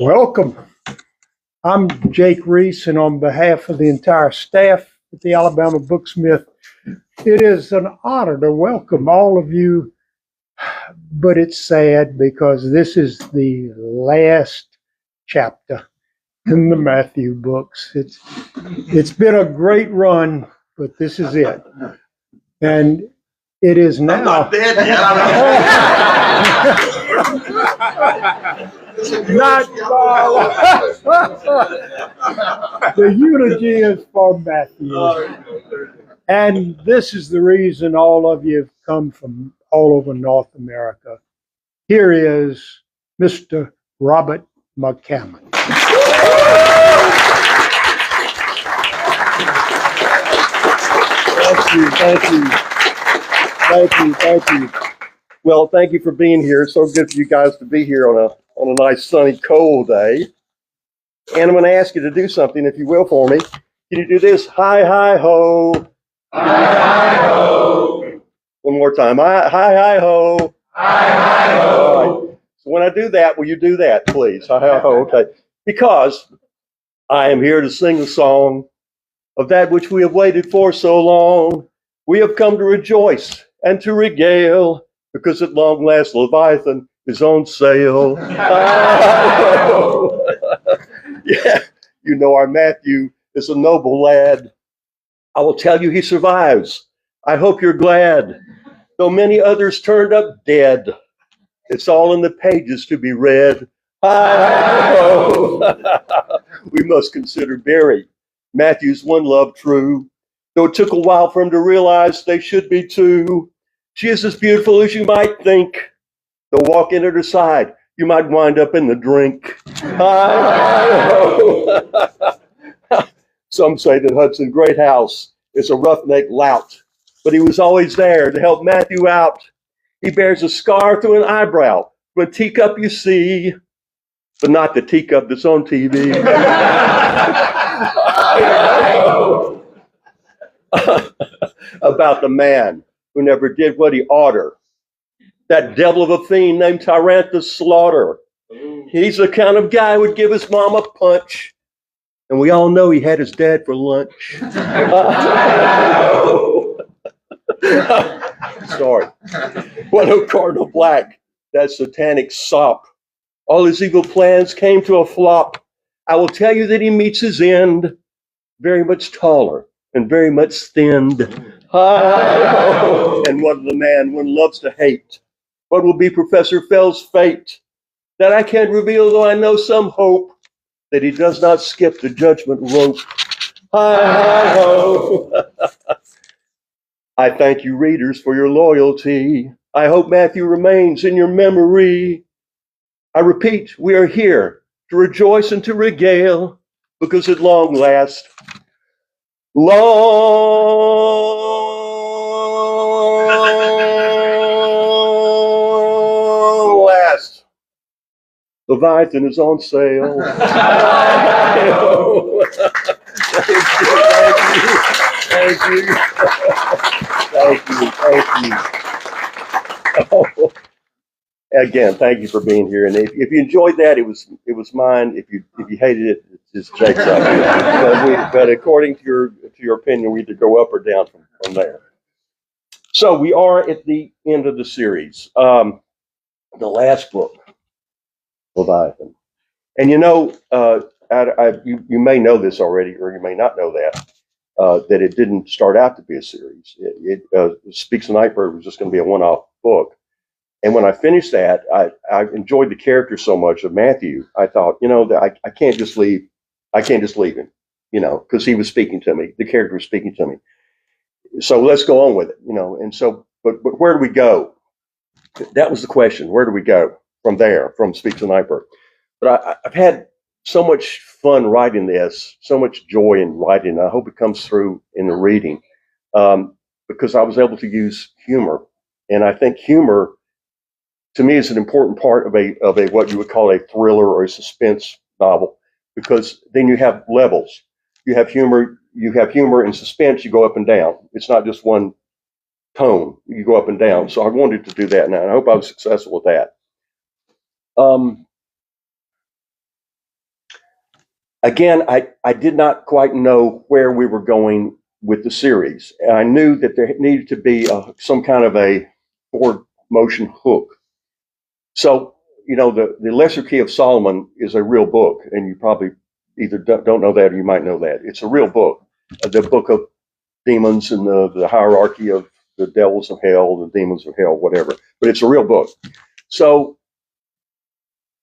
Welcome. I'm Jake Reese, and on behalf of the entire staff at the Alabama Booksmith, it is an honor to welcome all of you, but it's sad because this is the last chapter in the Matthew books. It's been a great run, but this is it. And it is now. I'm not dead yet. Not the eulogy is for Matthew. And this is the reason all of you have come from all over North America. Here is Mr. Robert McCammon. Thank you. Well, thank you for being here. It's so good for you guys to be here on a nice, sunny, cold day. And I'm going to ask you to do something, if you will, for me. Can you do this? Hi, hi, ho. Hi, hi, ho. One more time. Hi, hi, ho. Hi, hi, ho. All right. So when I do that, will you do that, please? Hi, hi, ho. Okay. Because I am here to sing the song of that which we have waited for so long. We have come to rejoice and to regale, because at long last Leviathan is on sale. Yeah, you know our Matthew is a noble lad. I will tell you he survives. I hope you're glad. Though many others turned up dead, it's all in the pages to be read. We must consider Barry, Matthew's one love true. Though it took a while for him to realize they should be two. She is as beautiful as you might think. Though walking at her side, you might wind up in the drink. Some say that Hudson Greathouse is a roughneck lout, but he was always there to help Matthew out. He bears a scar through an eyebrow from a teacup you see, but not the teacup that's on TV. About the man who never did what he oughter. That devil of a fiend named Tyrantha Slaughter. He's the kind of guy who would give his mom a punch. And we all know he had his dad for lunch. Sorry. What a Cardinal Black, that satanic sop. All his evil plans came to a flop. I will tell you that he meets his end very much taller and very much thinned. And what of the man one loves to hate? What will be Professor Fell's fate? That I can't reveal, though I know some hope that he does not skip the judgment rope. I thank you, readers, for your loyalty. I hope Matthew remains in your memory. I repeat, we are here to rejoice and to regale, because at long last, Leviathan is on sale. Thank you. Oh, again, thank you for being here. And if you enjoyed that, it was mine. If you hated it, it's just Jake's idea. But according to your opinion, we either go up or down from there. So we are at the end of the series. The last book, Leviathan. And you know, you may know this already, or you may not know that it didn't start out to be a series. It Speaks of Nightbird was just going to be a one-off book. And when I finished that, I enjoyed the character so much of Matthew. I thought, you know, that I can't just leave. I can't just leave him, you know, because he was speaking to me. The character was speaking to me. So let's go on with it, you know. And so, but where do we go? That was the question. Where do we go from there, from Speaks of Nightbird? But I've had so much fun writing this, so much joy in writing. I hope it comes through in the reading, because I was able to use humor. And I think humor, to me, is an important part of a what you would call a thriller or a suspense novel, because then you have levels. You have humor and suspense. You go up and down. It's not just one tone. You go up and down. So I wanted to do that now, and I hope I was successful with that. again, I did not quite know where we were going with the series. And I knew that there needed to be some kind of a forward motion hook. So, the Lesser Key of Solomon is a real book, and you probably either don't know that or you might know that. It's a real book, the book of demons and the hierarchy of the devils of hell, the demons of hell, whatever. But it's a real book. So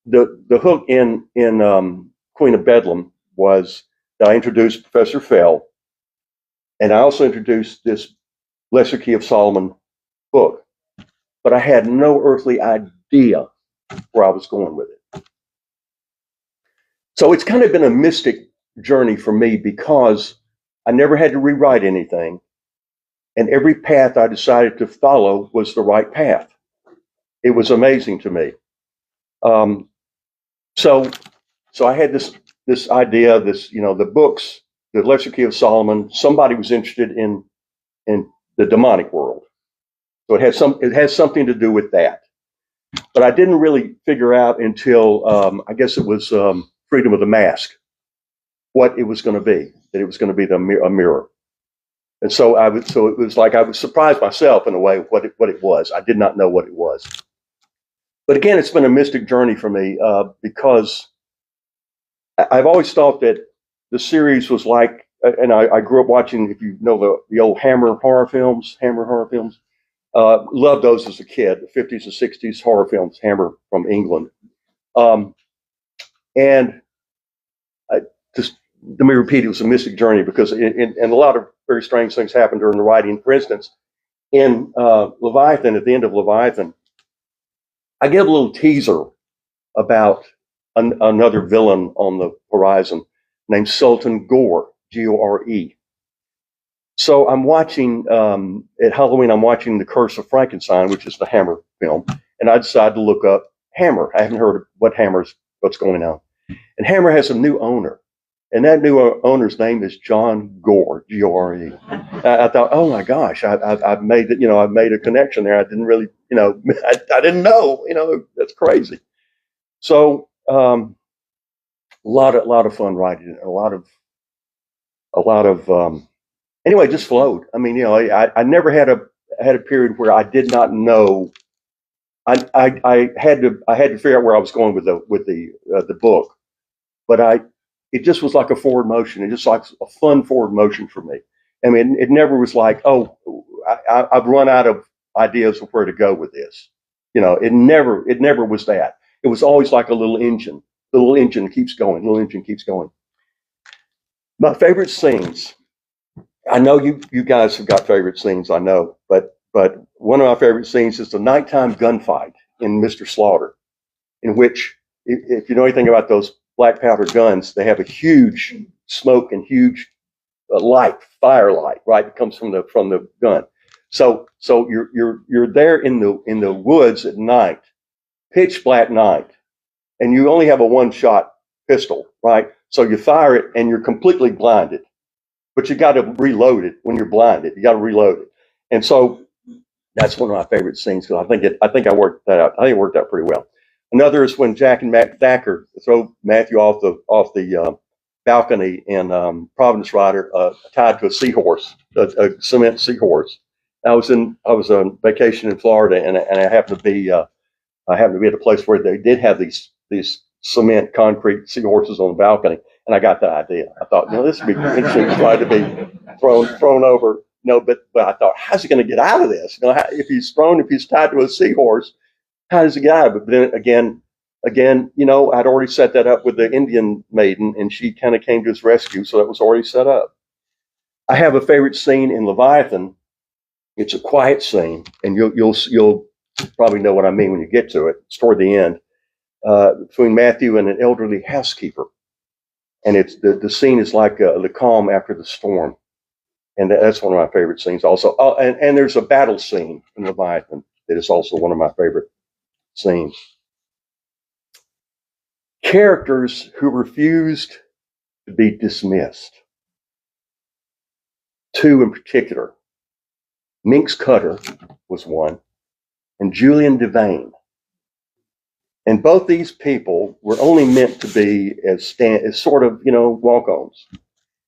the hook in Queen of Bedlam was that I introduced Professor Fell, and I also introduced this Lesser Key of Solomon book. But I had no earthly idea where I was going with it. So it's kind of been a mystic journey for me because I never had to rewrite anything, and every path I decided to follow was the right path. It was amazing to me. So I had this idea, the books, the Lesser Key of Solomon. Somebody was interested in the demonic world, so it has something to do with that. But I didn't really figure out until I guess it was Freedom of the Mask what it was going to be. That it was going to be a mirror. And so it was like I was surprised myself in a way what it was. I did not know what it was. But again, it's been a mystic journey for me because I've always thought that the series was like, and I grew up watching, if you know the old Hammer horror films, loved those as a kid, the 50s and 60s horror films, Hammer from England. And let me repeat, it was a mystic journey because and a lot of very strange things happened during the writing. For instance, in Leviathan, at the end of Leviathan, I get a little teaser about another villain on the horizon named Sultan Gore, Gore. So I'm watching, at Halloween, I'm watching The Curse of Frankenstein, which is the Hammer film, and I decided to look up Hammer. I haven't heard of what's going on. And Hammer has a new owner. And that new owner's name is John Gore, Gore. I thought, oh my gosh, I've made it. I've made a connection there. I didn't really, I didn't know. That's crazy. So a lot of fun writing it. A lot of anyway, it just flowed. I mean, I never had a period where I did not know. I had to figure out where I was going with the book, but it just was like a forward motion. It just like a fun forward motion for me. I mean, it never was like, oh, I've run out of ideas of where to go with this. It never was that. It was always like a little engine. The little engine keeps going. Little engine keeps going. My favorite scenes. I know you guys have got favorite scenes. I know, but one of my favorite scenes is the nighttime gunfight in Mr. Slaughter, in which, if you know anything about those black powder guns, they have a huge smoke and huge firelight, right? It comes from the gun. So you're there in the woods at night, pitch black night, and you only have a one-shot pistol, right? So you fire it and you're completely blinded, but you got to reload it when you're blinded. You got to reload it, and so that's one of my favorite scenes because I think I worked that out. I think it worked out pretty well. Another is when Jack and Matt Thacker throw Matthew off the balcony in Providence Rider, tied to a seahorse, a cement seahorse. I was on vacation in Florida, and I happened to be at a place where they did have these cement concrete seahorses on the balcony, and I got the idea. I thought, this would be interesting to be thrown over. But I thought, how's he going to get out of this? If he's tied to a seahorse, how does he get out of it? But then again, I'd already set that up with the Indian maiden, and she kind of came to his rescue, so that was already set up. I have a favorite scene in Leviathan. It's a quiet scene, and you'll probably know what I mean when you get to it. It's toward the end, between Matthew and an elderly housekeeper, and it's the scene is like the calm after the storm, and that's one of my favorite scenes. Also, and there's a battle scene in Leviathan that is also one of my favorite scenes. Characters who refused to be dismissed. Two in particular. Minx Cutter was one, and Julian Devane. And both these people were only meant to be as sort of, walk-ons.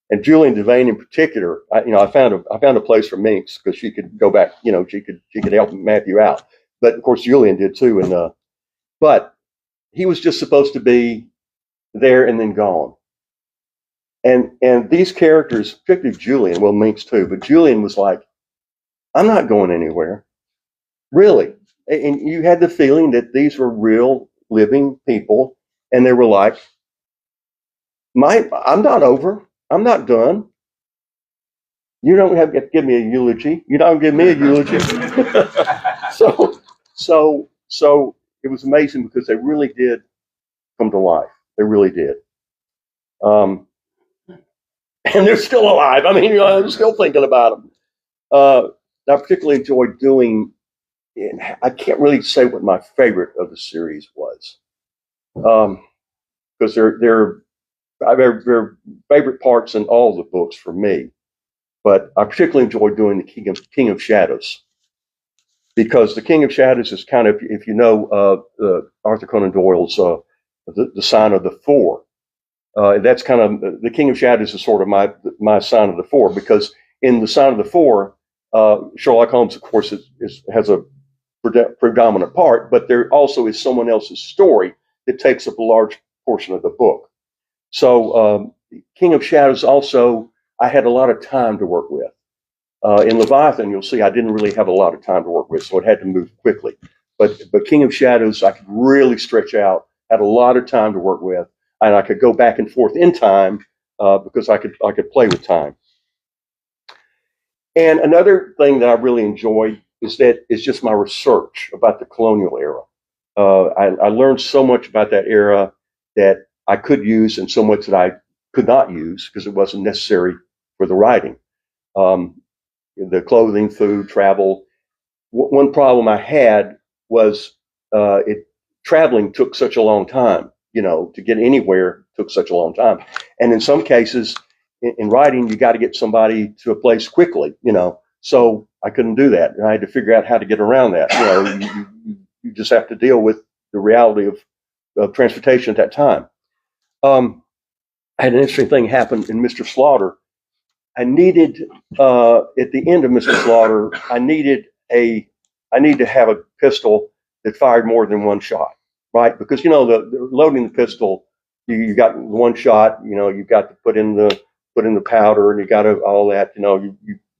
And Julian Devane in particular, I found a place for Minx because she could go back, she could help Matthew out. But of course Julian did too. And but he was just supposed to be there and then gone. And these characters, particularly Julian, well, Minx too, but Julian was like, I'm not going anywhere, really. And you had the feeling that these were real living people, and they were like, I'm not over. I'm not done. You don't have to give me a eulogy. You don't give me a eulogy. So it was amazing because they really did come to life. They really did. And they're still alive. I mean, I'm still thinking about them. I particularly enjoyed doing, I can't really say what my favorite of the series was. Because they're favorite parts in all the books for me. But I particularly enjoyed doing the King of Shadows. Because the King of Shadows is kind of, if you know Arthur Conan Doyle's the Sign of the Four. That's kind of, the King of Shadows is sort of my Sign of the Four, because in the Sign of the Four, Sherlock Holmes, of course, has a predominant part, but there also is someone else's story that takes up a large portion of the book. So King of Shadows also, I had a lot of time to work with. In Leviathan, you'll see I didn't really have a lot of time to work with, so it had to move quickly. But King of Shadows, I could really stretch out, had a lot of time to work with, and I could go back and forth in time because I could play with time. And another thing that I really enjoyed is just my research about the colonial era. I learned so much about that era that I could use, and so much that I could not use because it wasn't necessary for the writing. The clothing, food, travel. One problem I had was traveling took such a long time. To get anywhere took such a long time, and in some cases, in writing, you got to get somebody to a place quickly. So I couldn't do that, and I had to figure out how to get around that. You just have to deal with the reality of transportation at that time. I had an interesting thing happen in Mr. Slaughter. I needed at the end of Mr. Slaughter, I need to have a pistol that fired more than one shot, right? Because the loading the pistol, you got one shot. You've got to put in the powder, and you got to all that.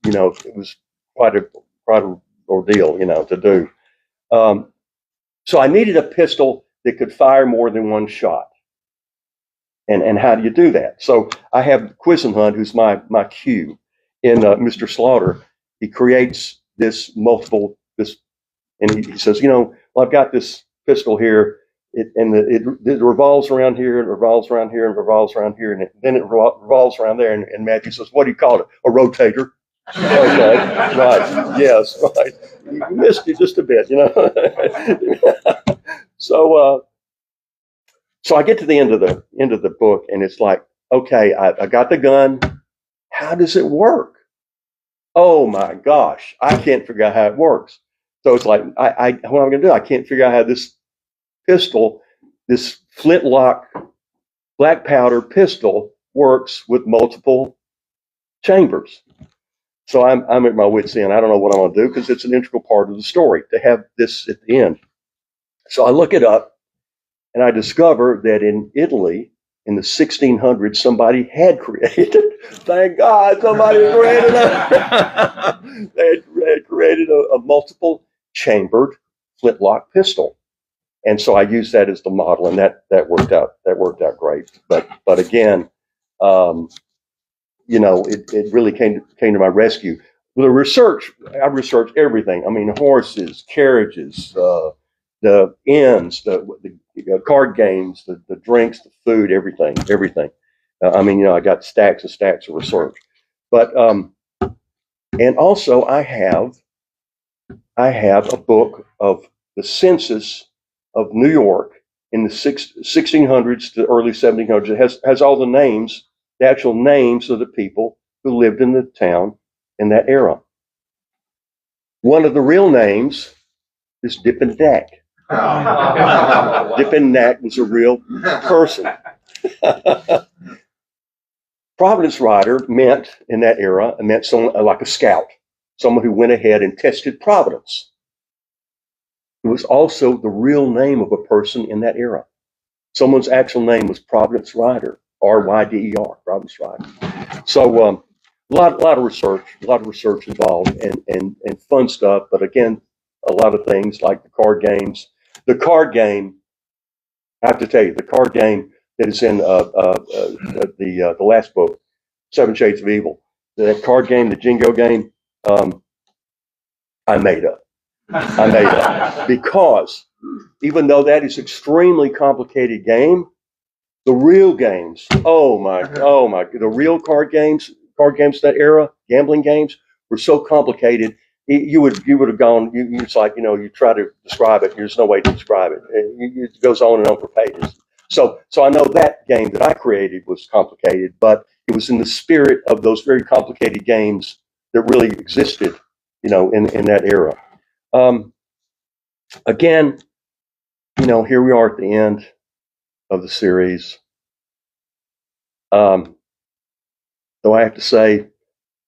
It was quite a ordeal, to do. So I needed a pistol that could fire more than one shot. And how do you do that? So I have Quisenhunt, who's my cue in Mr. Slaughter. He creates this, and he says, I've got this pistol here, it revolves around here, and revolves around here, and revolves around here, and then it revolves around there. And Matthew says, what do you call it? A rotator. Okay, right, yes, right. You missed it just a bit, So I get to the end of the book, and it's like, okay, I got the gun. How does it work? Oh my gosh, I can't figure out how it works. So it's like, what am I going to do? I can't figure out how this pistol, this flintlock black powder pistol, works with multiple chambers. So I'm at my wit's end. I don't know what I'm going to do because it's an integral part of the story to have this at the end. So I look it up. And I discover that in Italy, in the 1600s, somebody had created, thank God, somebody created they had created a multiple chambered flintlock pistol. And so I used that as the model, and that worked out great. But again, it really came to my rescue. The research, I researched everything. I mean, horses, carriages, the inns, the card games, the drinks, the food, everything. I got stacks and stacks of research. But and also I have a book of the census of New York in the 1600s to early 1700s. It has all the names, the actual names of the people who lived in the town in that era. One of the real names is Dip and Dak. Dippin' Nat was a real person. Providence Rider meant, in that era, it meant someone like a scout, someone who went ahead and tested Providence. It was also the real name of a person in that era. Someone's actual name was Providence Rider, R-Y-D-E-R, Providence Rider. So a lot of research involved, and fun stuff. But again, a lot of things like the card games. The card game, I have to tell you, the card game that is in the last book, Seven Shades of Evil, that card game, the Jingo game, I made up. Because even though that is extremely complicated game, the real games, the real card games that era, gambling games, were so complicated. You would have gone. It's like, you try to describe it. There's no way to describe it. It goes on and on for pages. So I know that game that I created was complicated, but it was in the spirit of those very complicated games that really existed, in that era. Again, here we are at the end of the series. Though I have to say,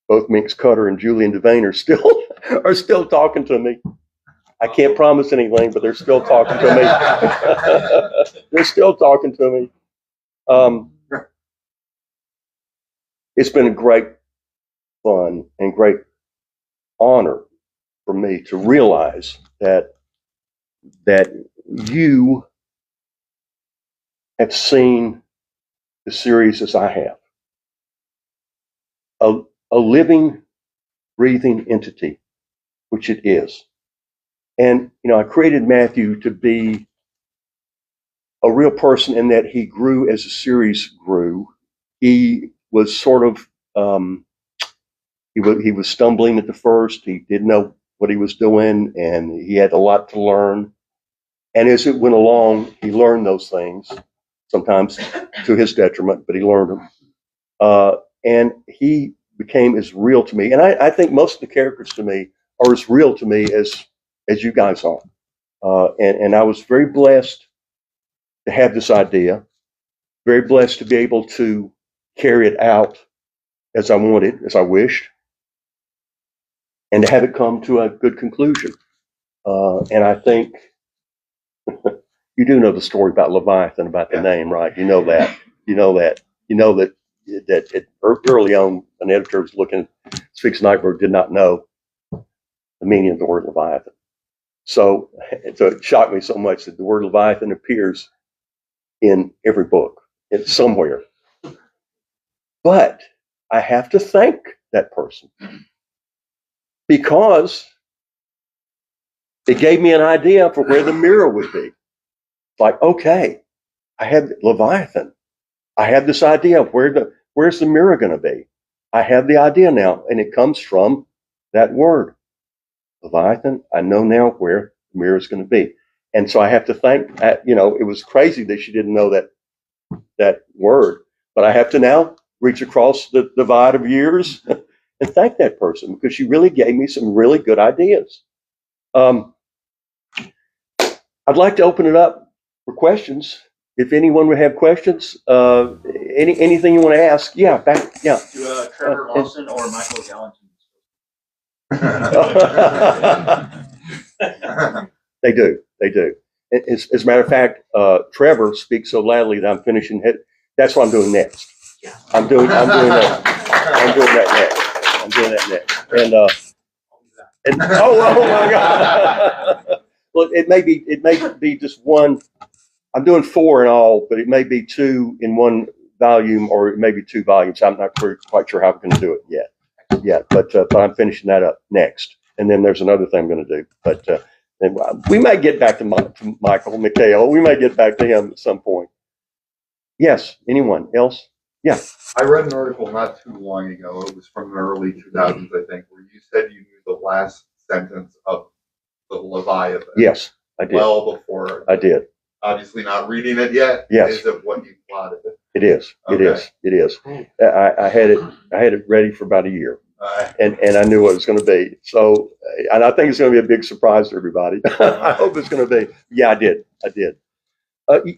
both Minx Cutter and Julian Devane are still talking to me. I can't promise anything, but they're still talking to me. They're still talking to me. It's been a great fun and great honor for me to realize that you have seen the series as I have. A living, breathing entity, which it is. And, I created Matthew to be a real person in that he grew as the series grew. He was sort of, he was stumbling at the first. He didn't know what he was doing, and he had a lot to learn. And as it went along, he learned those things, sometimes to his detriment, but he learned them. And he became as real to me. And I think most of the characters to me are as real to me as you guys are. And I was very blessed to have this idea, very blessed to be able to carry it out as I wanted, as I wished, and to have it come to a good conclusion. And I think you do know the story about Leviathan, about the name, right? You know that early on, an editor was looking, Sphinx Nightbird did not know the meaning of the word Leviathan. So it shocked me so much that the word Leviathan appears in every book. It's somewhere. But I have to thank that person because it gave me an idea for where the mirror would be. Like, okay, I have Leviathan. I have this idea of where's the mirror going to be. I have the idea now, and it comes from that word, Leviathan. I know now where the mirror is going to be. And so I have to thank, it was crazy that she didn't know that word, but I have to now reach across the divide of years and thank that person because she really gave me some really good ideas. I'd like to open it up for questions. If anyone would have questions, anything you want to ask, yeah. To Trevor Lawson or Michael Gallatin. They do. As a matter of fact, Trevor speaks so loudly that I'm finishing it. That's what I'm doing next. I'm doing that next. And oh my God. Well, it may be just one. I'm doing 4 in all, but it may be 2 in one volume, or it may be 2 volumes. I'm not quite sure how I'm going to do it yet. But I'm finishing that up next, and then there's another thing I'm going to do. But then we might get back to Michael McHale. We might get back to him at some point. Yes. Anyone else? Yeah. I read an article not too long ago. It was from the early 2000s, I think, where you said you knew the last sentence of the Leviathan. Yes, I did. Well before. I did. Obviously not reading it yet. Yes. Is it what you plotted it? It is. Okay. It is. I had it ready for about a year. and I knew what it was going to be. So, and I think it's going to be a big surprise to everybody. I hope it's going to be. Yeah, I did.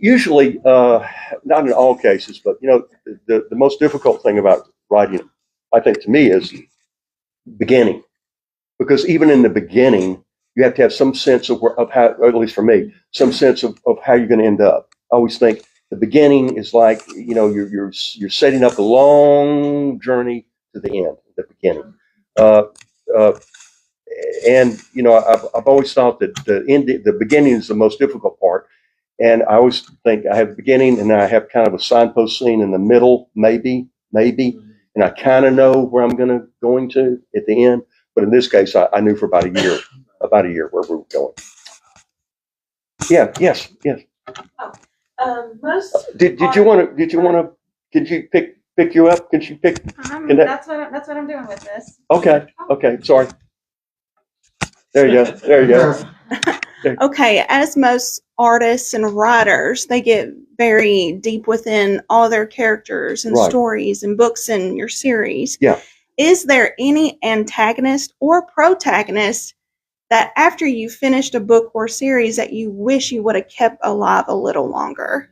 Usually, not in all cases, but the most difficult thing about writing, I think, to me, is beginning, because even in the beginning, you have to have some sense of how, or at least for me, some sense of how you're going to end up. I always think the beginning is like you're setting up a long journey to the end, the beginning. And I've always thought that the beginning is the most difficult part. And I always think I have the beginning, and then I have kind of a signpost scene in the middle, maybe, and I kind of know where I'm going to at the end. But in this case, I knew for about a year where we were going. Yeah. Yes. Most. Did you want to? Could you pick you up? Could you pick? That's what I'm doing with this. Okay. Sorry. There you go. Okay, as most artists and writers, they get very deep within all their characters and Right. stories and books in your series. Yeah. Is there any antagonist or protagonist that after you finished a book or series that you wish you would have kept alive a little longer?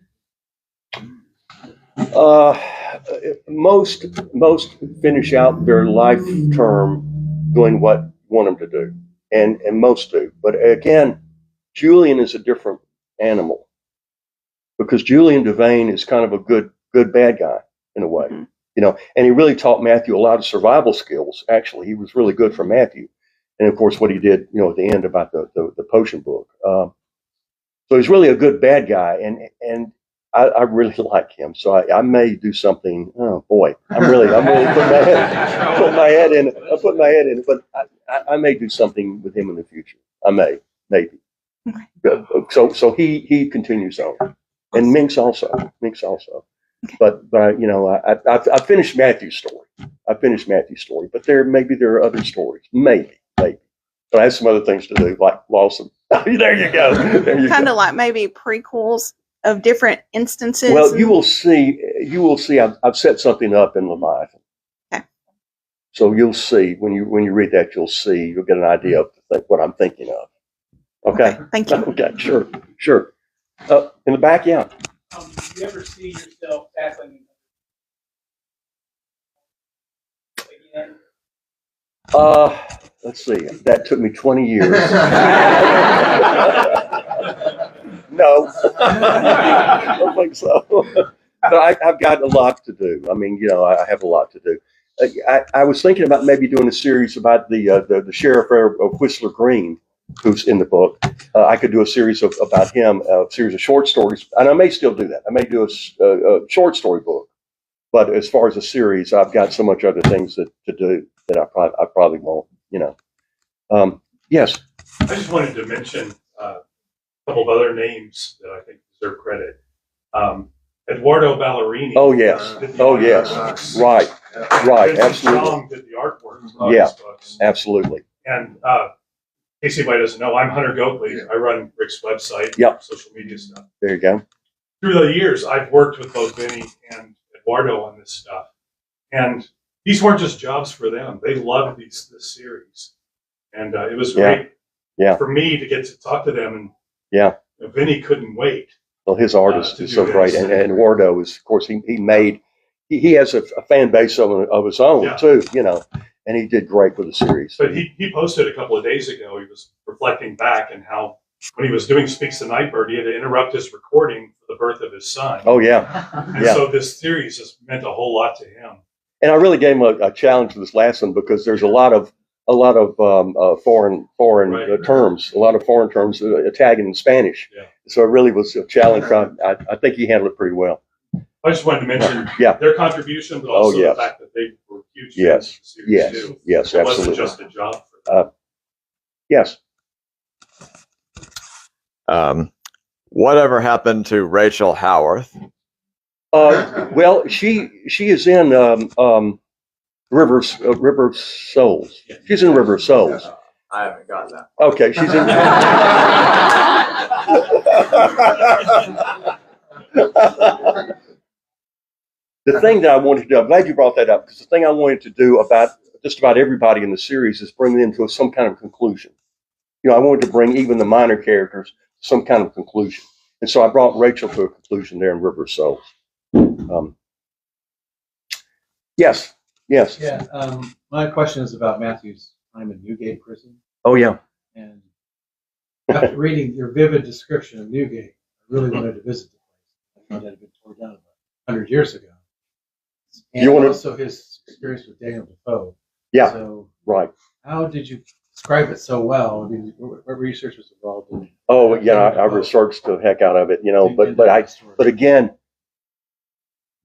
Most finish out their life term doing what you want them to do, and most do. But again, Julian is a different animal, because Julian Devane is kind of a good bad guy in a way, and he really taught Matthew a lot of survival skills. Actually, he was really good for Matthew, and of course what he did, at the end about the potion book. So he's really a good bad guy, and I really like him. So I may do something. Oh boy, I'm really putting my head in it. But I may do something with him in the future. I may, maybe. Okay. So he continues on, and Minx also. Okay. But I finished Matthew's story. But there are other stories. Maybe. But I have some other things to do, like Lawson. There you go. Kind of like maybe prequels of different instances. Well, you will see. I've set something up in Leviathan. Okay. So you'll see when you read that. You'll get an idea of what I'm thinking of. Okay. Thank you. Okay. Sure. In the back, yeah. Do you ever see yourself tackling again? Let's see. That took me 20 years. No, I don't think so. But I've got a lot to do. I mean, I have a lot to do. I was thinking about maybe doing a series about the sheriff of Whistler Green, who's in the book. I could do a series about him, a series of short stories, and I may still do that. I may do a short story book. But as far as a series, I've got so much other things to do that I probably won't. Yes. I just wanted to mention a couple of other names that I think deserve credit. Eduardo Ballerini. Oh yes. Right. Absolutely. Strong did the artwork for Yeah. these books. Absolutely. And in case anybody doesn't know, I'm Hunter Goatley. I run Rick's website, Yep. social media stuff. There you go. Through the years, I've worked with both Vinny and Eduardo on this stuff, and these weren't just jobs for them. They loved this series, and it was great for me to get to talk to them. And Vinny couldn't wait. Well, his artist is so do great, this. and Eduardo is, of course, he has a fan base of his own too, and he did great with the series. But he posted a couple of days ago. He was reflecting back and how when he was doing Speaks the Nightbird, he had to interrupt his recording for the birth of his son. Oh yeah, And so this series has meant a whole lot to him. and I really gave him a challenge for this last one, because there's a lot of foreign Right. terms, Italian and Spanish. Yeah. So it really was a challenge. I think he handled it pretty well. I just wanted to mention Yeah. their contribution, but also yes. the fact that they were huge Yes. fans of the series too. Yes, It wasn't absolutely. just a job for them. Yes. Whatever happened to Rachel Howarth? Well, she is in River of Souls. She's in River of Souls. I haven't got that. Okay, she's in. The thing that I wanted to do, I'm glad you brought that up, because the thing I wanted to just about everybody in the series is bringing them to some kind of conclusion. I wanted to bring even the minor characters to some kind of conclusion. And so I brought Rachel to a conclusion there in River of Souls. Yes. Yeah. My question is about Matthew's time in Newgate prison. Oh, yeah. And after reading your vivid description of Newgate, I really wanted to visit the place. I found that had been torn down about 100 years ago. And also his experience with Daniel Defoe. Yeah. So, right. How did you describe it so well? I mean, what research was involved in? Oh, yeah, I researched the heck out of it, but again,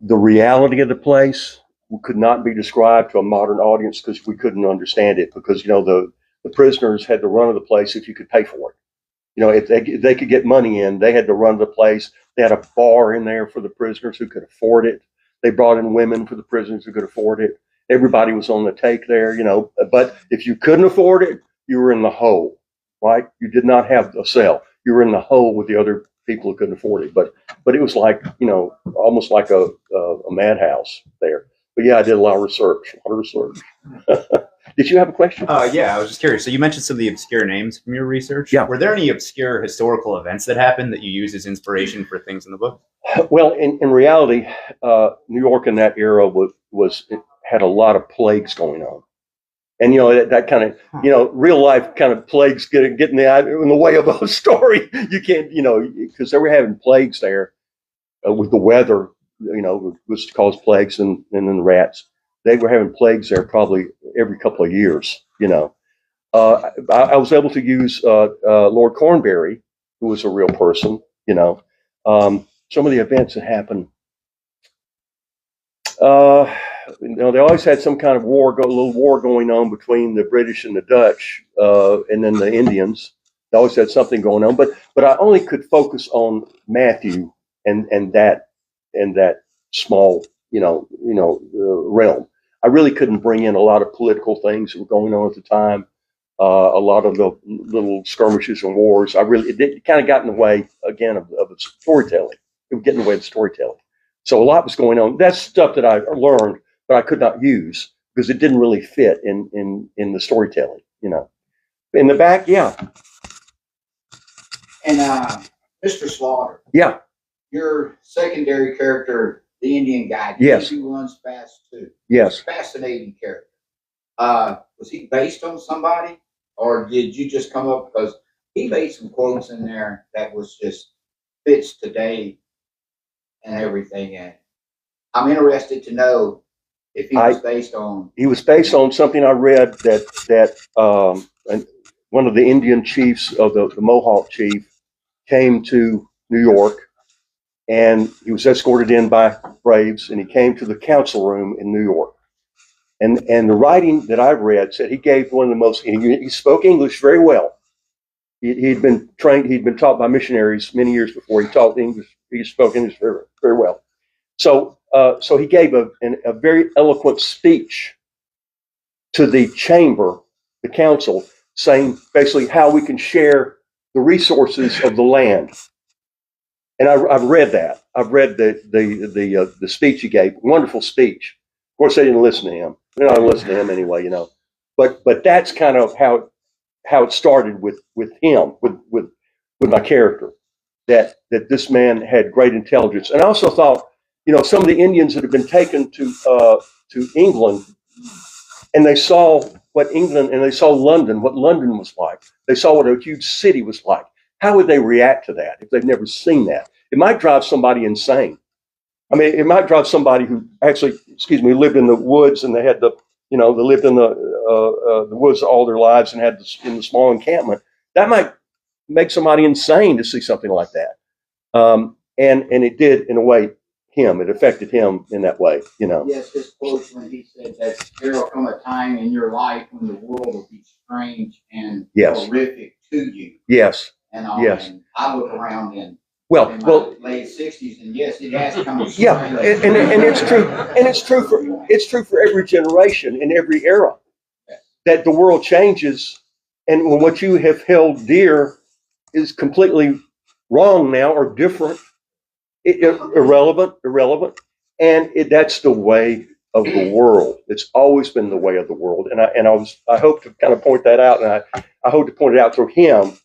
the reality of the place could not be described to a modern audience because we couldn't understand it because, the prisoners had the run of the place if you could pay for it. If they could get money in, they had to run the place. They had a bar in there for the prisoners who could afford it. They brought in women for the prisoners who could afford it. Everybody was on the take there, but if you couldn't afford it, you were in the hole, right? You did not have a cell. You were in the hole with the other people who couldn't afford it. But it was like, almost like a madhouse there. But yeah, I did a lot of research. Did you have a question? Yeah, I was just curious. So you mentioned some of the obscure names from your research. Yeah. Were there any obscure historical events that happened that you use as inspiration for things in the book? Well, in reality, New York in that era it had a lot of plagues going on. And, that kind of, real life kind of plagues get in the way of a story. You can't, because they were having plagues there with the weather, which caused plagues and then the rats. They were having plagues there probably every couple of years, I was able to use Lord Cornbury, who was a real person, some of the events that happened. They always had some kind of little war going on between the British and the Dutch, and then the Indians. They always had something going on, but I only could focus on Matthew and that small, realm. I really couldn't bring in a lot of political things that were going on at the time. A lot of the little skirmishes and wars. It kind of got in the way again of the storytelling. It would get in the way of the storytelling. So a lot was going on. That's stuff that I learned, but I could not use because it didn't really fit in the storytelling. In the back, yeah. And Mr. Slaughter. Yeah. Your secondary character, the Indian guy. Yes. He runs fast too. Yes. Fascinating character. Was he based on somebody, or did you just come up because he made some quotes in there that was just fits today and everything? And I'm interested to know if he was based on. He was based on something I read that one of the Indian chiefs of the Mohawk chief came to New York, and he was escorted in by braves, and he came to the council room in New York. And the writing that I've read said he gave one of the most. He spoke English very well. He'd been trained. He'd been taught by missionaries many years before. He taught English. He spoke English very, very well. So he gave a very eloquent speech to the chamber, the council, saying basically how we can share the resources of the land. And I've read that. I've read the speech he gave. Wonderful speech. Of course, they didn't listen to him. They're not going to listen to him anyway, But that's kind of how it started with him, with my character. That this man had great intelligence, and I also thought, some of the Indians that had been taken to England, and they saw what England and they saw London, what London was like. They saw what a huge city was like. How would they react to that if they've never seen that? It might drive somebody insane. I mean, it might drive somebody who actually, lived in the woods and they had they lived in the woods all their lives and had in the small encampment. That might make somebody insane to see something like that. And it did, in a way, him. It affected him in that way, Yes, his quote when he said that there will come a time in your life when the world will be strange and horrific to you. Yes. And yes. And I look around in my late 60s, and yes, it has come. And it's true, and it's true for every generation in every era that the world changes, and when what you have held dear is completely wrong now or different, irrelevant, and that's the way of the world. It's always been the way of the world. And I hope to kind of point that out. And I hope to point it out through him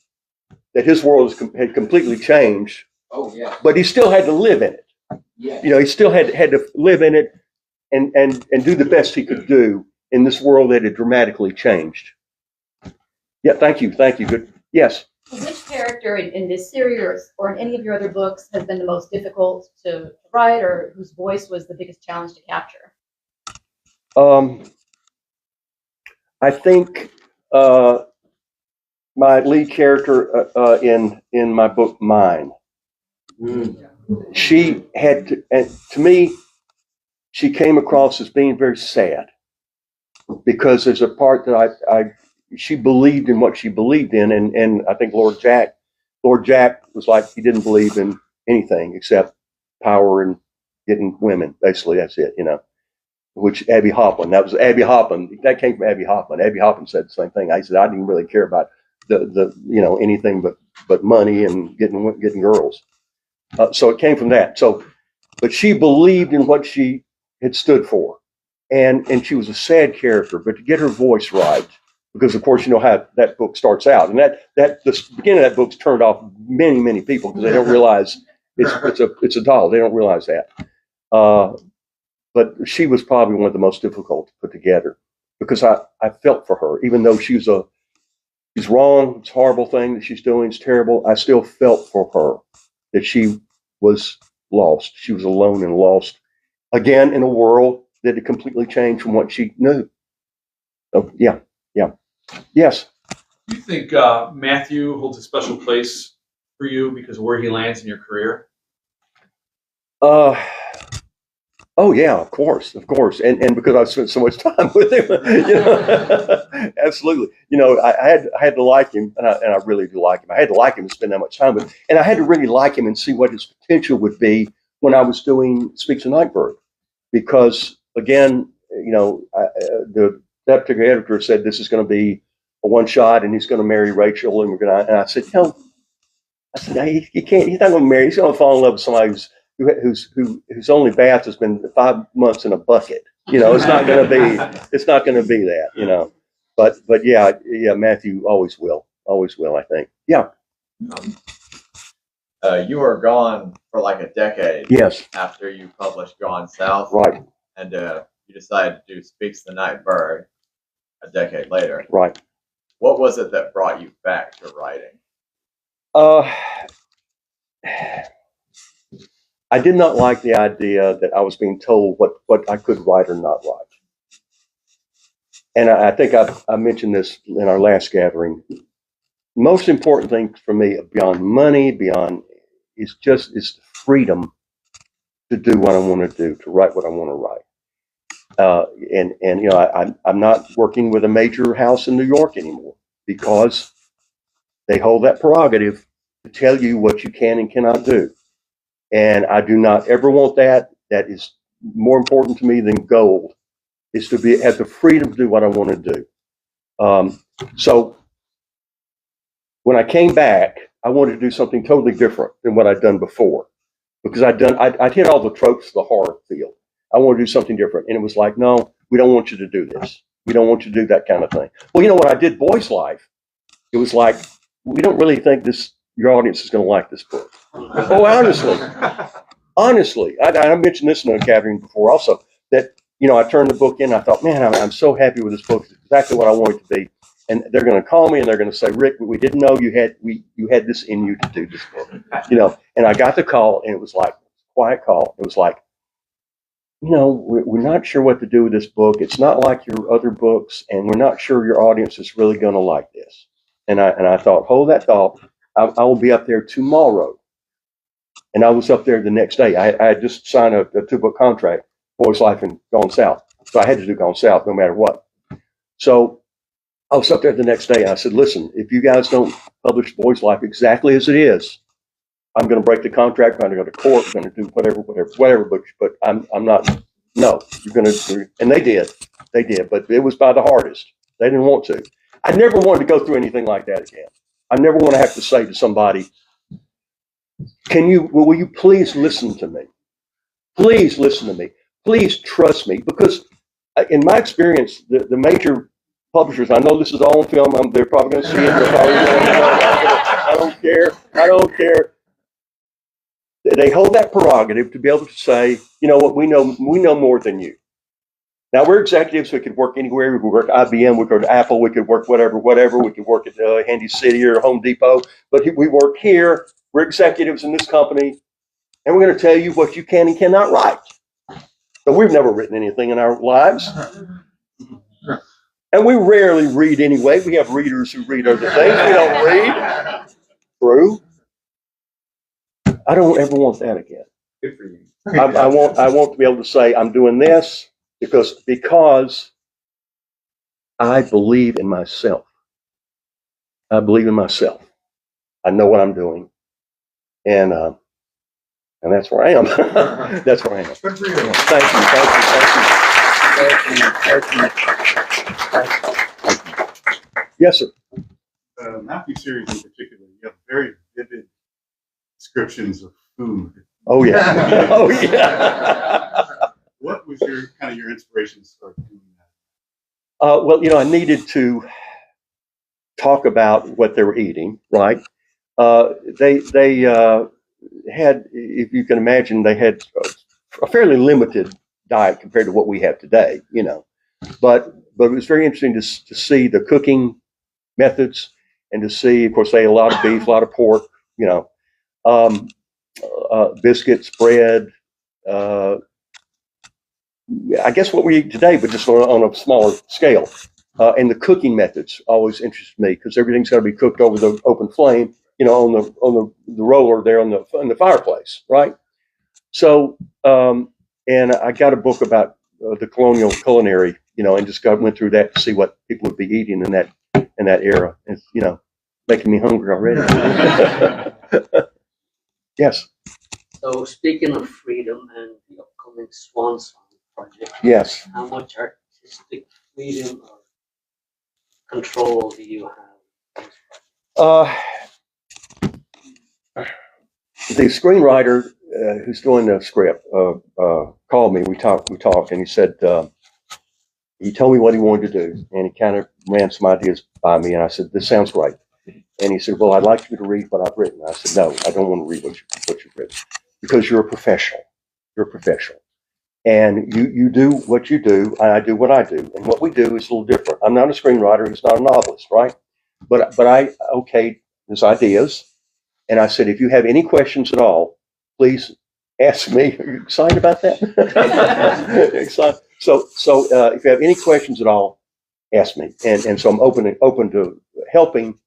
that his world had completely changed, Oh, yeah. but he still had to live in it. Yeah. You know, he still had to live in it and do the best he could do in this world that had dramatically changed. Yeah, thank you. Good. Yes. Which character in this series or in any of your other books has been the most difficult to write, or whose voice was the biggest challenge to capture? I think my lead character in my book, Mine, she had to, and to me, she came across as being very sad because there's a part that she believed in what she believed in, and I think Lord Jack was like he didn't believe in anything except power and getting women. Basically, that's it, you know. Which Abby Hoffman, that came from Abby Hoffman. Abby Hoffman said the same thing. I said I didn't really care about the you know, anything but money and getting girls. So it came from that. So, but she believed in what she had stood for, and she was a sad character. But to get her voice right, because of course you know how that book starts out, and that the beginning of that book's turned off many people because they don't realize it's a doll. They don't realize that. But she was probably one of the most difficult to put together because I felt for her, even though she's wrong. It's a horrible thing that she's doing. It's terrible. I still felt for her that she was lost. She was alone and lost again in a world that had completely changed from what she knew. So, yeah. Yes. Do you think Matthew holds a special place for you because of where he lands in your career? Oh yeah, of course, and because I've spent so much time with him, you know, absolutely. You know, I had to like him, and I really do like him. I had to like him and spend that much time with him, and I had to really like him and see what his potential would be when I was doing Speaks of Nightbird, because again, you know, that particular editor said this is going to be a one shot, and he's going to marry Rachel, and and I said, you know, he can't, he's not going to marry, he's going to fall in love with somebody whose only bath has been 5 months in a bucket. You know, it's not going to be that, you know. But yeah, Matthew always will, I think. Yeah. You were gone for like a decade. Yes. After you published Gone South. Right. And you decided to do Speaks the Night Bird a decade later. Right. What was it that brought you back to writing? I did not like the idea that I was being told what I could write or not write. And I think I mentioned this in our last gathering. Most important thing for me, beyond money, is the freedom to do what I want to do, to write what I want to write. And you know, I'm not working with a major house in New York anymore because they hold that prerogative to tell you what you can and cannot do. And I do not ever want that. That is more important to me than gold, is to have the freedom to do what I want to do. So when I came back, I wanted to do something totally different than what I'd done before, because I'd hit all the tropes of the horror field. I wanted to do something different. And it was like, no, we don't want you to do this. We don't want you to do that kind of thing. Well, you know, when I did Boy's Life, it was like, we don't really think your audience is going to like this book. Oh, honestly, I mentioned this in a gathering before also, that, you know, I turned the book in, I thought, man, I'm so happy with this book. It's exactly what I want it to be. And they're going to call me and they're going to say, Rick, we didn't know you had this in you to do this book. You know, and I got the call, and it was like, quiet call. It was like, you know, we're not sure what to do with this book. It's not like your other books, and we're not sure your audience is really going to like this. And I thought, hold that thought. I will be up there tomorrow. And I was up there the next day. I had just signed a 2-book contract, Boy's Life and Gone South. So I had to do Gone South no matter what. So I was up there the next day, and I said, listen, if you guys don't publish Boy's Life exactly as it is, I'm going to break the contract. I'm going to go to court. I'm going to do whatever. But I'm not. No, you're going to. And they did. But it was by the hardest. They didn't want to. I never wanted to go through anything like that again. I never want to have to say to somebody, will you please listen to me? Please listen to me. please trust me, because in my experience, the major publishers, I know this is all on film, they're probably going to see it. I don't care. I don't care. They hold that prerogative to be able to say, you know what, we know more than you. Now, we're executives. We could work anywhere. We could work at IBM. We could work at Apple. We could work whatever. We could work at Handy City or Home Depot. But we work here. We're executives in this company. And we're going to tell you what you can and cannot write. So we've never written anything in our lives. And we rarely read anyway. We have readers who read other things. We don't read. True. I don't ever want that again. Good for you. I want to be able to say I'm doing this because I believe in myself. I believe in myself. I know what I'm doing, and that's where I am. That's where I am. Good for you. Thank you. Yes, sir. Matthew series in particular, you have very vivid descriptions of food. Oh yeah. Oh yeah. What was your inspiration to start doing that? Well, I needed to talk about what they were eating, right? They had, if you can imagine, they had a fairly limited diet compared to what we have today, But it was very interesting to see the cooking methods and to see, of course, they ate a lot of beef, a lot of pork, biscuits, bread. I guess what we eat today, but just on a smaller scale. And the cooking methods always interested me because everything's got to be cooked over the open flame, on the roller there on the fireplace, right? So, and I got a book about the colonial culinary, and just went through that to see what people would be eating in that era. It's making me hungry already. Yes. So speaking of freedom and the upcoming Swan Song project, yes. How much artistic freedom or control do you have? The screenwriter who's doing the script called me. We talked, and he said he told me what he wanted to do, and he kind of ran some ideas by me, and I said, "This sounds great." And he said, "Well, I'd like you to read what I've written." I said, "No, I don't want to read what you've written, because you're a professional. You're a professional, and you do what you do, and I do what I do, and what we do is a little different. I'm not a screenwriter. He's not a novelist, right? But I okayed his ideas, and I said, if you have any questions at all, please ask me." Are you excited about that? Excited. So if you have any questions at all, ask me, and so I'm open to helping.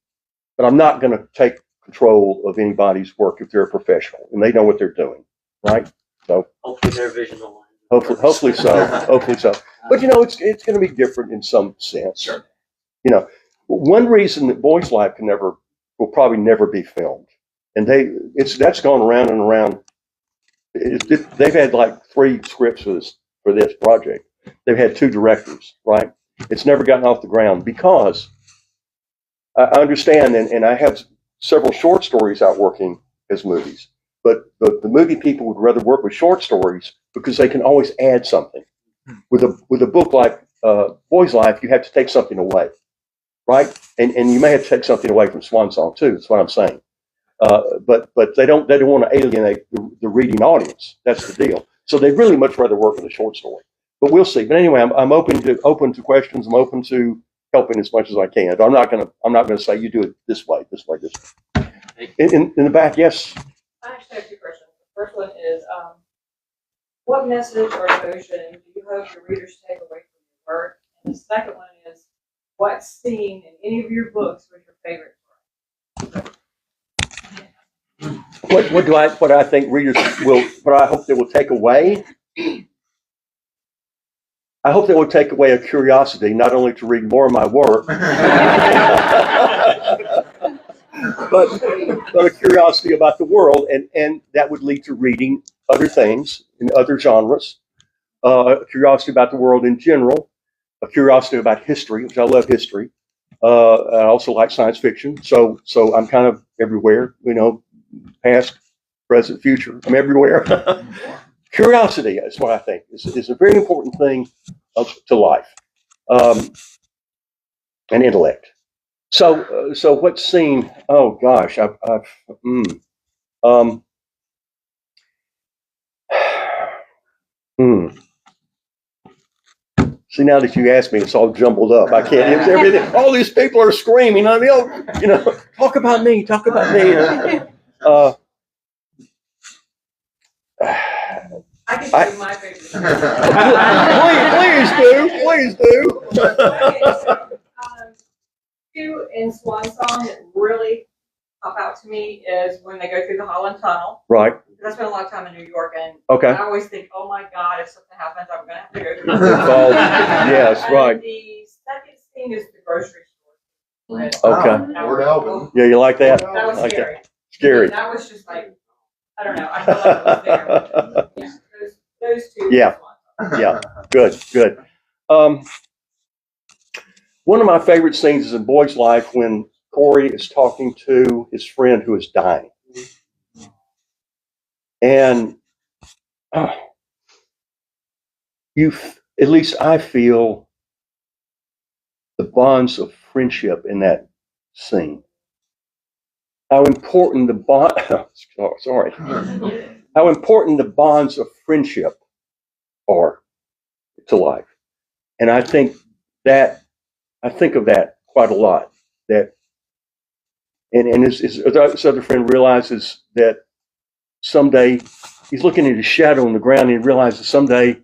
But I'm not going to take control of anybody's work if they're a professional and they know what they're doing, right? So hopefully their vision aligned. Hopefully so. Hopefully so. But it's going to be different in some sense. Sure. One reason that Boy's Life will probably never be filmed, and that's gone around and around. They've had like 3 scripts for this project. They've had 2 directors, right? It's never gotten off the ground because I understand, and I have several short stories out working as movies, but the movie people would rather work with short stories because they can always add something. With a book like Boy's Life, you have to take something away, right? And you may have to take something away from Swan Song too. That's what I'm saying. But they don't want to alienate the reading audience. That's the deal. So they'd really much rather work with a short story. But we'll see. But anyway, I'm open to questions. I'm open to helping as much as I can. But I'm not gonna say you do it this way. In the back, yes. I actually have 2 questions. The first one is, what message or devotion do you hope your readers take away from your work? And the second one is, what scene in any of your books was your favorite? What I think readers what I hope they will take away. I hope they will take away a curiosity, not only to read more of my work, but a curiosity about the world, and that would lead to reading other things in other genres, a curiosity about the world in general, a curiosity about history, which I love history. I also like science fiction, so I'm kind of everywhere, past, present, future. I'm everywhere. curiosity is what I think is a very important thing to life, and intellect. So what's seen? Oh gosh, See, now that you asked me, it's all jumbled up. I can't. It's everything. All these people are screaming. I mean, talk about me. Talk about me. I can tell you my favorite. Please do. Two in Swan Song that really pop out to me is when they go through the Holland Tunnel. Right. I spent a lot of time in New York, and Okay. I always think, oh my God, if something happens, I'm going to have to go through the Yes, right. And the second scene is the grocery store. Okay. Lord Alvin. Yeah, you like that? That was Like scary. that? Scary. That was just like, I don't know. I felt like it was there. Yeah, those two. Yeah. Good. One of my favorite scenes is in Boy's Life when Corey is talking to his friend who is dying. And at least I feel the bonds of friendship in that scene. How important the bond, sorry, how important the bonds of friendship are to life. And I think of that quite a lot. That, and his other friend realizes that someday he's looking at his shadow on the ground, and he realizes someday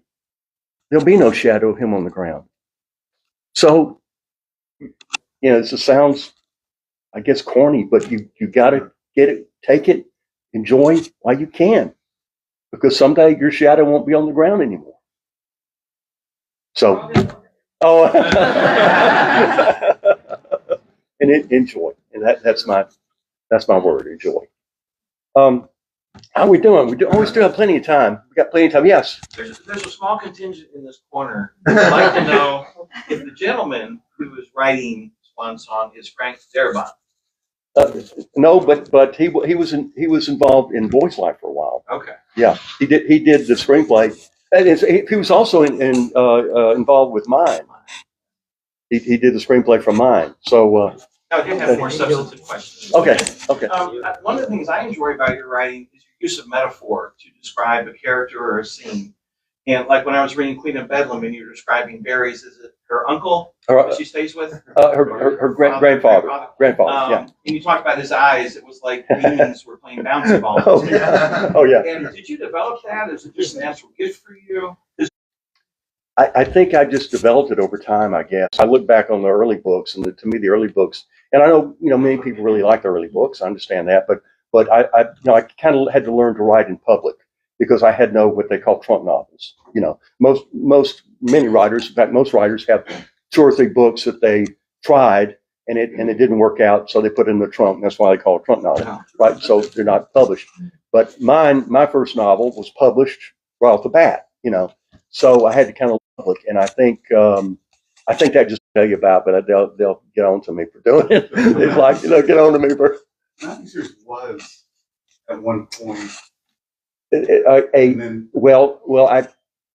there'll be no shadow of him on the ground. So, it sounds, I guess, corny, but you got to get it, take it, enjoy while you can, because someday your shadow won't be on the ground anymore. So, and enjoy, and that's my word, enjoy. How are we doing? We always do have plenty of time. We got plenty of time. Yes. There's a small contingent in this corner. I'd like to know if the gentleman who is writing Swan Song is Frank Darabont. No, but he was involved in Boy's Life for a while. Okay. Yeah, he did the screenplay, and he was also involved with Mine. He did the screenplay for Mine. So. Now, I do have more substantive questions. Okay. One of the things I enjoy about your writing is your use of metaphor to describe a character or a scene. And like when I was reading Queen of Bedlam and you were describing Barry's, is it her uncle that she stays with? Her grandfather. Yeah. And you talked about his eyes. It was like demons were playing bouncy balls. Oh yeah. And did you develop that? Is it just a natural gift for you? I think I just developed it over time, I guess. I look back on the early books, and to me, the early books, and I know, many people really like the early books. I understand that, but I kind of had to learn to write in public because I had what they call trunk novels. Many writers, in fact, most writers have 2 or 3 books that they tried and it didn't work out, so they put it in the trunk. That's why they call it trunk novel, right? So they're not published. But my first novel was published right off the bat, So I had to kind of public, and I think that just tell you about, but they'll get on to me for doing it. It's like, get on to me for. Matthew series was at one point.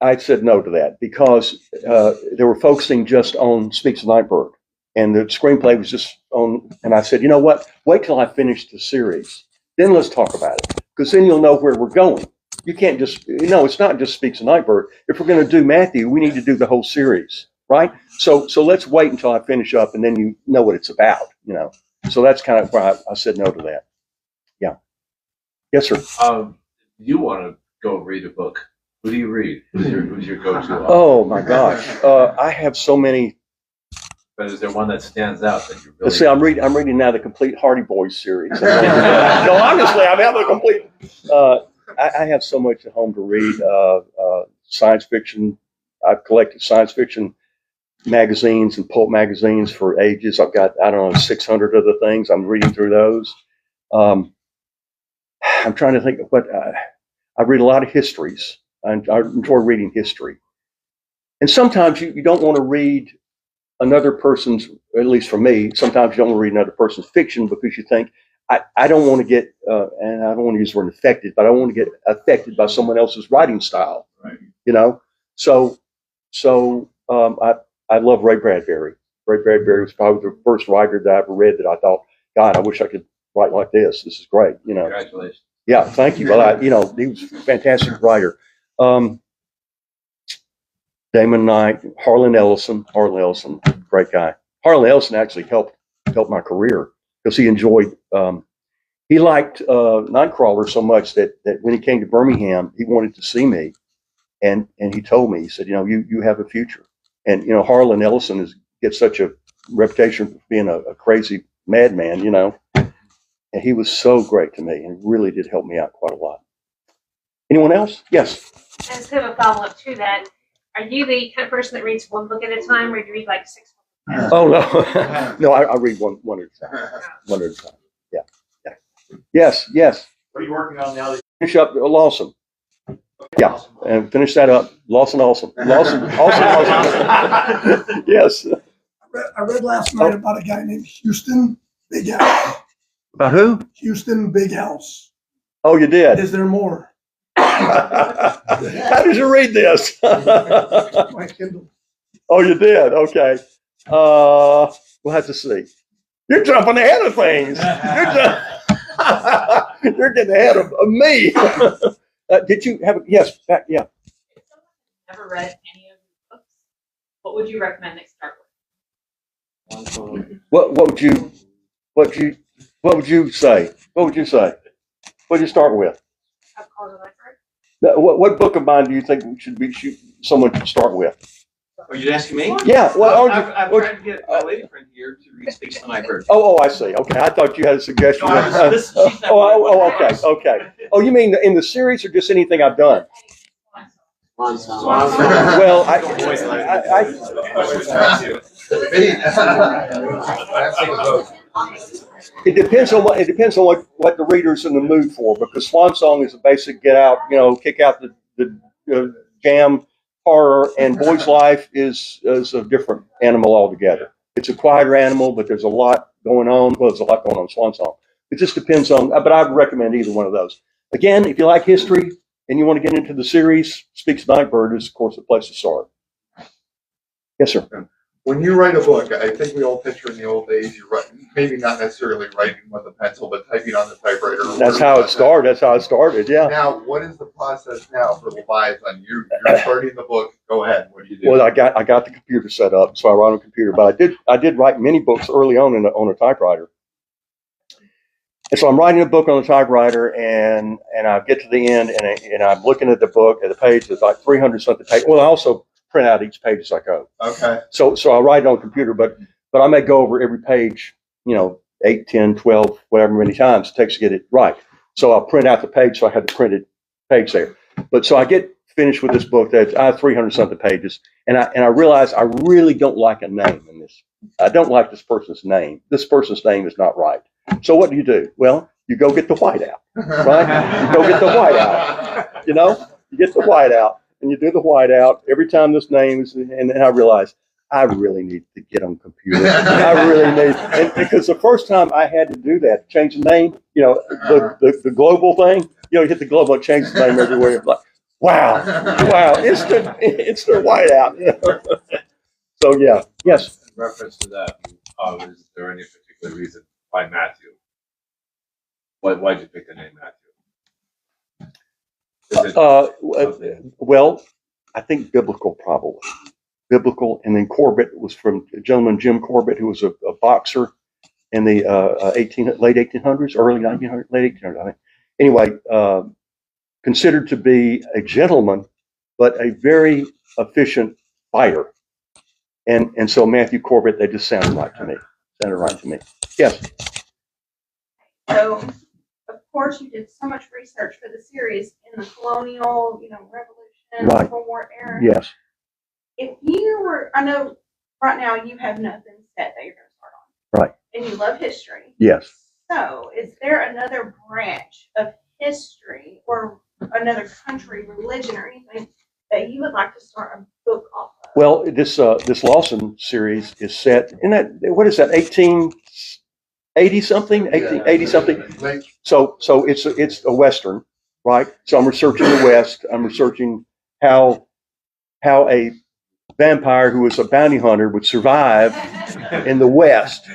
I said no to that because they were focusing just on Speaks the Nightbird, and the screenplay was just on. And I said, you know what? Wait till I finish the series, then let's talk about it, because then you'll know where we're going. You can't just, it's not just Speaks the Nightbird. If we're going to do Matthew, we need to do the whole series, right? So let's wait until I finish up, and then you know what it's about, So that's kind of why I said no to that. Yeah. Yes, sir. You want to go read a book? Who do you read? Who's your go-to author? Oh my gosh, I have so many. But is there one that stands out that you really? Let's see, I'm reading now the complete Hardy Boys series. No, honestly, I have a complete. I have so much at home to read. Science fiction. I've collected science fiction magazines and pulp magazines for ages. I've got 600 of the things. I'm reading through those. I'm trying to think of what I read a lot of histories. I enjoy reading history, and sometimes you don't want to read another person's. At least for me, sometimes you don't want to read another person's fiction because you think, I don't want to get, and I don't want to use the word affected, but I don't want to get affected by someone else's writing style. Right. You know, so I love Ray Bradbury. Ray Bradbury was probably the first writer that I ever read that I thought, God, I wish I could write like this. This is great. You know. Congratulations. Yeah, thank you. Well, he was a fantastic writer. Damon Knight, Harlan Ellison, great guy. Harlan Ellison actually helped my career because he enjoyed, he liked Nightcrawler so much that when he came to Birmingham, he wanted to see me. And he told me, he said, you have a future. And, Harlan Ellison gets such a reputation for being a crazy madman, and he was so great to me and really did help me out quite a lot. Anyone else? Yes. As kind of a follow-up to that, are you the kind of person that reads one book at a time, or do you read like 6 books? Oh, no. No, I read one at a time. One at a time. Yeah. Yes. What are you working on now? Finish up Lawson. Yeah, and finish that up. Lawson. Yes. I read last night about a guy named Houston Big House. About who? Houston Big House. Oh, you did? Is there more? How did you read this? My Kindle. Oh, you did? Okay. We'll have to see. You're jumping ahead of things. You're getting ahead of me. Did you have? Yes. Yeah. If someone has never read any of your books, what would you recommend they start with? What would you say? What would you say? What would you start with? What book of mine do you think someone should start with? Are you asking me? Yeah. Well, I'm trying to get my lady friend here to read Speaks the Night Bird. Oh, I see. Okay, I thought you had a suggestion. No, she's Okay. Oh, you mean in the series or just anything I've done? Well, it depends on what the reader's in the mood for, because Swan Song is a basic get out, kick out the jam horror, and Boy's Life is a different animal altogether. It's a quieter animal, but there's a lot going on. Well, there's a lot going on in Swan Song. It just depends on, but I'd recommend either one of those. Again, if you like history and you want to get into the series, Speaks the Night Bird is, of course, the place to start. Yes, sir. When you write a book, I think we all picture in the old days, you write, maybe not necessarily writing with a pencil, but typing on the typewriter. That's how it started. Yeah. Now, what is the process now for Leviathan? You're starting the book. Go ahead. What do you do? Well, I got the computer set up, so I write on a computer. But I did write many books early on on a typewriter. And so I'm writing a book on a typewriter, and I get to the end, and I'm looking at the book, at the page. It's like 300 something pages. Well, I also print out each page as I go. Okay. So I write it on a computer, but I may go over every page, 8, 10, 12, whatever many times it takes to get it right. So I'll print out the page, so I have the printed page there. But so I get finished with this book that's 300 something pages, and I realize I really don't like a name in this. I don't like this person's name. This person's name is not right. So what do? Well, you go get the whiteout, right? You go get the whiteout. You get the whiteout. And you do the whiteout every time this name is, and then I realized I really need to get on computer. I really need, and because the first time I had to do that, change the name, the global thing, you hit the global and change the name everywhere. Like, wow, instant whiteout. So yeah, yes. In reference to that, is there any particular reason why Matthew? Why did you pick the name Matthew? Well, I think biblical, probably biblical, and then Corbett was from a gentleman, Jim Corbett, who was a boxer in the late 1800s, early 1900s, late 1800s, I think. Anyway, considered to be a gentleman, but a very efficient fighter, and so Matthew Corbett, they just sounded right to me. Yes. So, of course, you did so much research for the series in the colonial, Revolution, Civil War era. Yes. If you were, I know right now you have nothing set that you're going to start on. Right. And you love history. Yes. So, is there another branch of history or another country, religion, or anything that you would like to start a book off of? Well, this Lawson series is set in that, what is that, 18 80 something, 80 something. So it's a Western, right? So I'm researching the West. I'm researching how a vampire who was a bounty hunter would survive in the West,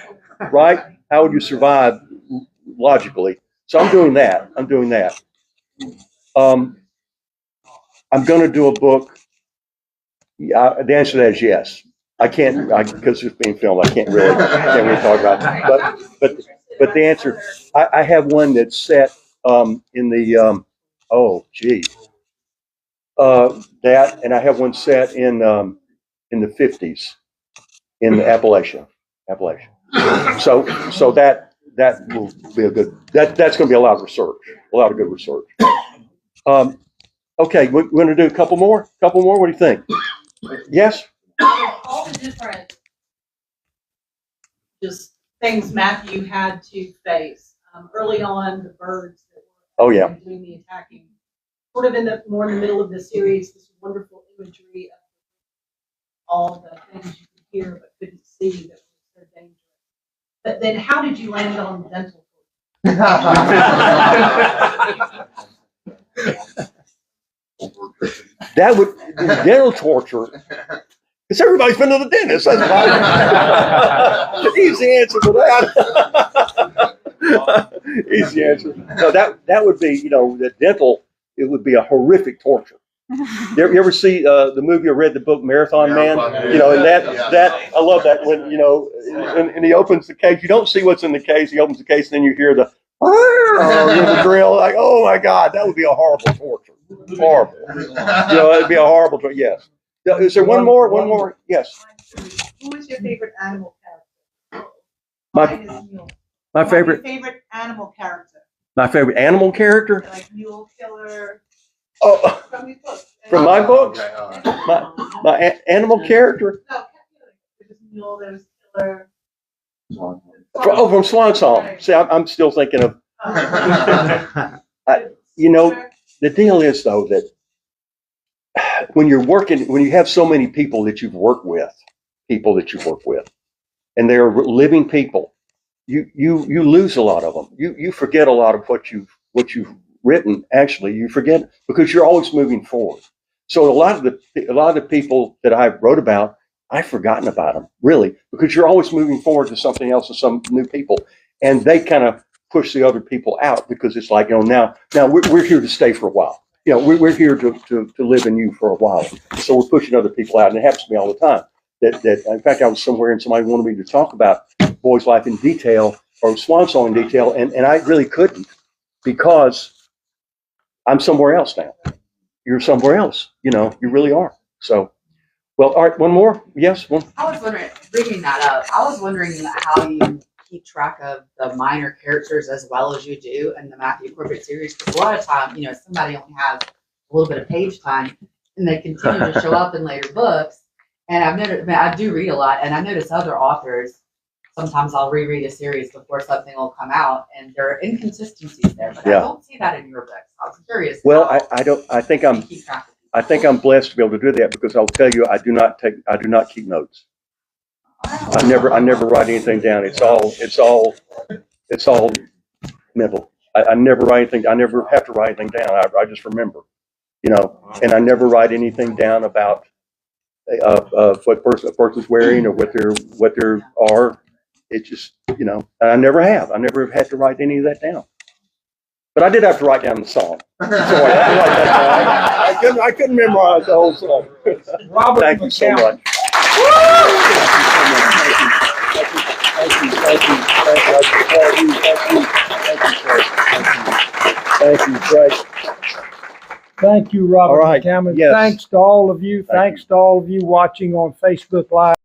right? How would you survive logically? So I'm doing that. I'm going to do a book. The answer to that is yes. I can't, because it's being filmed. I can't really talk about it. But the answer, I have one that's set in the that, and I have one set in the 50s in Appalachia. So that will be a good. That's going to be a lot of research, a lot of good research. Okay, we're going to do a couple more. What do you think? Yes. All the different just things Matthew had to face early on. The birds that were doing the attacking, sort of in the middle of the series. This wonderful imagery of all the things you could hear but couldn't see that was so dangerous. But then, how did you land on dental? That would dental torture. Because everybody's been to the dentist. That's the easy answer to that. Easy answer. No, that would be, the dental. It would be a horrific torture. You ever see the movie or read the book Marathon Man? And that I love that when and he opens the case. You don't see what's in the case. He opens the case, and then you hear the drill. Like, oh my God, that would be a horrible torture. Horrible. It'd be a horrible torture. Yes. Is there one more? One more? Yes. Who is your favorite animal character? My favorite. Your favorite animal character. My favorite animal character. Like Mule Killer. Oh, from my books. My animal character. No, there's Mule. There's Killer. From Swan Song. See, I'm still thinking of. The deal is though that when you have so many people that you've worked with, and they're living people, you lose a lot of them. You forget a lot of what you've written. Actually, you forget because you're always moving forward. So a lot of the people that I wrote about, I've forgotten about them really because you're always moving forward to something else and some new people, and they kind of push the other people out because it's like now we're here to stay for a while. We're here to live in you for a while. So we're pushing other people out, and it happens to me all the time. That in fact, I was somewhere and somebody wanted me to talk about Boy's Life in detail or Swan Song in detail, and I really couldn't because I'm somewhere else now. You're somewhere else. You really are. So, well, all right, one more. Yes, one. I was wondering, bringing that up, I was wondering how you keep track of the minor characters as well as you do in the Matthew Corbett series. Because a lot of time, somebody only has a little bit of page time, and they continue to show up in later books. And I've noticed, I do read a lot, and I notice other authors. Sometimes I'll reread a series before something will come out, and there are inconsistencies there. But I don't see that in your books. I was curious. Well, I don't. I think I'm blessed to be able to do that because I'll tell you, I do not keep notes. I never write anything down. It's all mental. I never write anything. I never have to write anything down. I just remember, and I never write anything down about what a person's wearing or what there are. It just, and I never have. I never had to write any of that down. But I did have to write down the song. So I couldn't memorize the whole song. Robert Thank you so much. Thank you, Greg. Thank you, Robert All right. McCammon. Yes. Thanks to all of you. Thanks to all of you watching on Facebook Live.